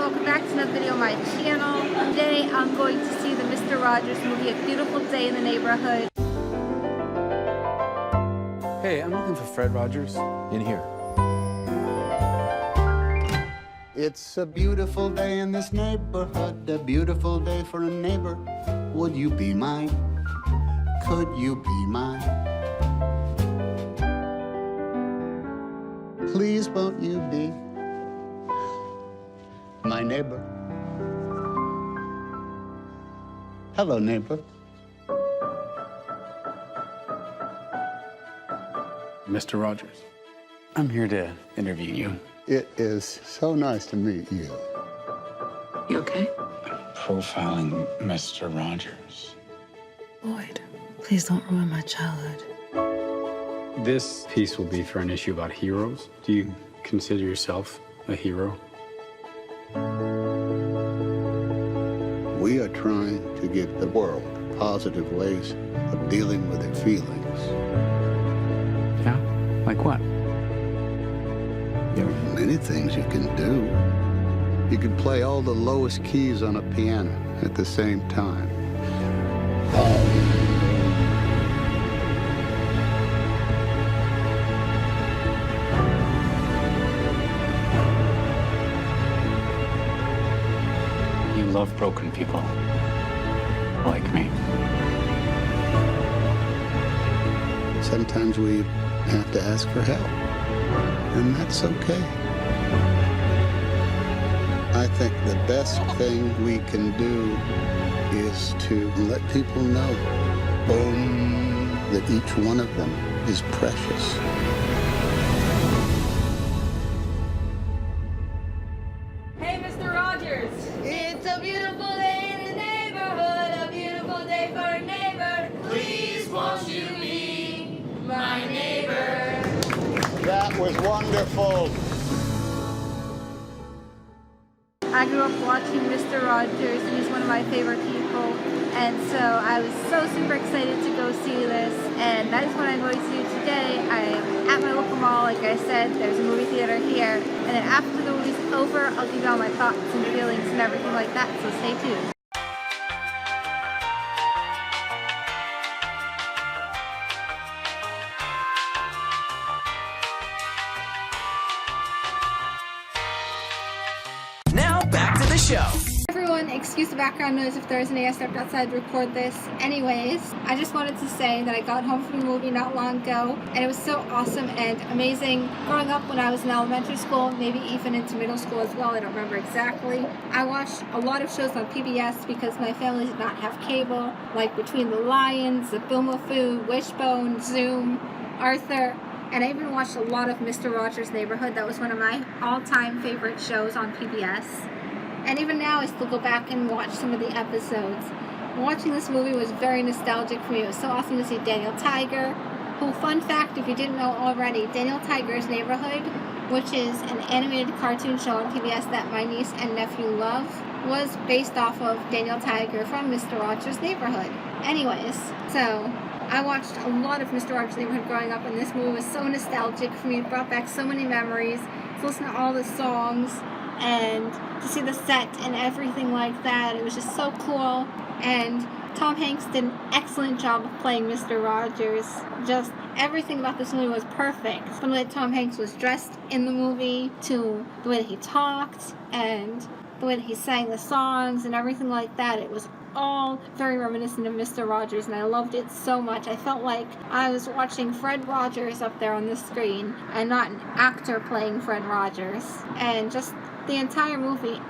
welcome back to another video on my channel. Today I'm going to see the Mr. Rogers movie, A Beautiful Day in the Neighborhood. Hey, I'm looking for Fred Rogers. In here. It's a beautiful day in this neighborhood, a beautiful day for a neighbor. Would you be mine? Could you be mine? Please won't you be my neighbor? Hello, neighbor. Mr. Rogers, I'm here to interview you. It is so nice to meet you. You okay? Profiling Mr. Rogers. Boyd, please don't ruin my childhood. This piece will be for an issue about heroes. Do you consider yourself a hero? We are trying to give the world positive ways of dealing with their feelings. Yeah? Like what? There are many things you can do. You can play all the lowest keys on a piano at the same time. You love broken people. Like me. Sometimes we have to ask for help, and that's okay. I think the best thing we can do is to let people know, that each one of them is precious. Hey, Mr. Rogers! It's a beautiful day in the neighborhood, a beautiful day for a neighbor. Please won't you be my neighbor? That was wonderful. I grew up watching Mr. Rogers, and he's one of my favorite people. And so I was so super excited to go see this, and that is what I'm going to do today. I am at my local mall, like I said. There's a movie theater here, and then after the movie's over, I'll give you all my thoughts and feelings and everything like that, so stay tuned. Now back to the show. Everyone, excuse the background noise if there is any. I stepped outside to record this. Anyways, I just wanted to say that I got home from the movie not long ago, and it was so awesome and amazing. Growing up when I was in elementary school, maybe even into middle school as well, I don't remember exactly. I watched a lot of shows on PBS because my family did not have cable, like Between the Lions, The Boomafoo, Wishbone, Zoom, Arthur. And I even watched a lot of Mr. Rogers' Neighborhood. That was one of my all-time favorite shows on PBS. And even now, I still go back and watch some of the episodes. Watching this movie was very nostalgic for me. It was so awesome to see Daniel Tiger, who, fun fact, if you didn't know already, Daniel Tiger's Neighborhood, which is an animated cartoon show on PBS that my niece and nephew love, was based off of Daniel Tiger from Mr. Rogers' Neighborhood. Anyways, so I watched a lot of Mr. Rogers' Neighborhood growing up, and this movie was so nostalgic for me. It brought back so many memories. To listen to all the songs and to see the set and everything like that. It was just so cool. And Tom Hanks did an excellent job of playing Mr. Rogers. Just everything about this movie was perfect. From the way Tom Hanks was dressed in the movie, to the way that he talked, and the way that he sang the songs and everything like that. It was all very reminiscent of Mr. Rogers, and I loved it so much. I felt like I was watching Fred Rogers up there on the screen and not an actor playing Fred Rogers. And just the entire movie,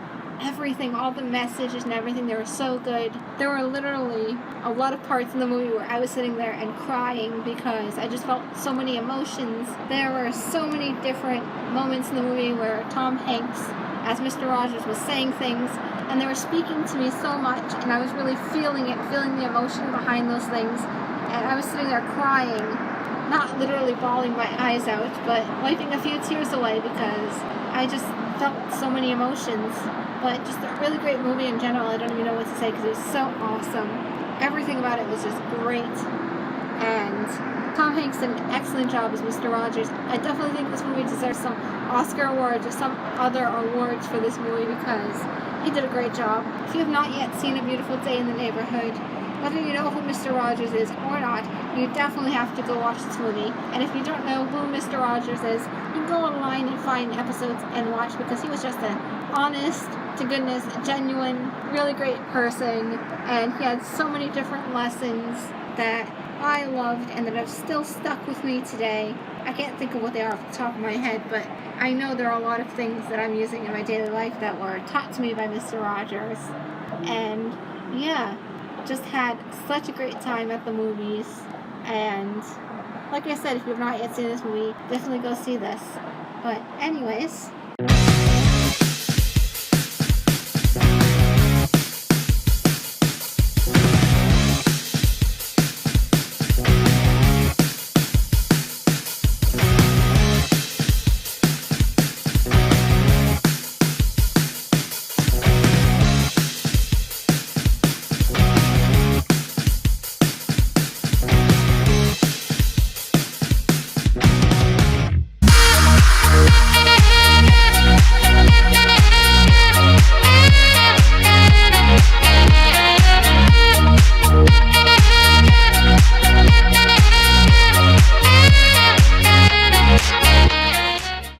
everything, all the messages and everything, they were so good. There were literally a lot of parts in the movie where I was sitting there and crying because I just felt so many emotions. There were so many different moments in the movie where Tom Hanks, as Mr. Rogers, was saying things, and they were speaking to me so much, and I was really feeling it, feeling the emotion behind those things, and I was sitting there crying, not literally bawling my eyes out, but wiping a few tears away because I just felt so many emotions. But just a really great movie in general. I don't even know what to say because it was so awesome. Everything about it was just great. and Tom Hanks did an excellent job as Mr. Rogers. I definitely think this movie deserves some Oscar awards or some other awards for this movie because he did a great job. If you have not yet seen A Beautiful Day in the Neighborhood, whether you know who Mr. Rogers is or not, you definitely have to go watch this movie. And if you don't know who Mr. Rogers is, you can go online and find episodes and watch because he was just an honest, to goodness, genuine, really great person. And he had so many different lessons that I loved and that have still stuck with me today. I can't think of what they are off the top of my head, but I know there are a lot of things that I'm using in my daily life that were taught to me by Mr. Rogers. And yeah, just had such a great time at the movies. And like I said, if you have not yet seen this movie, definitely go see this. But anyways,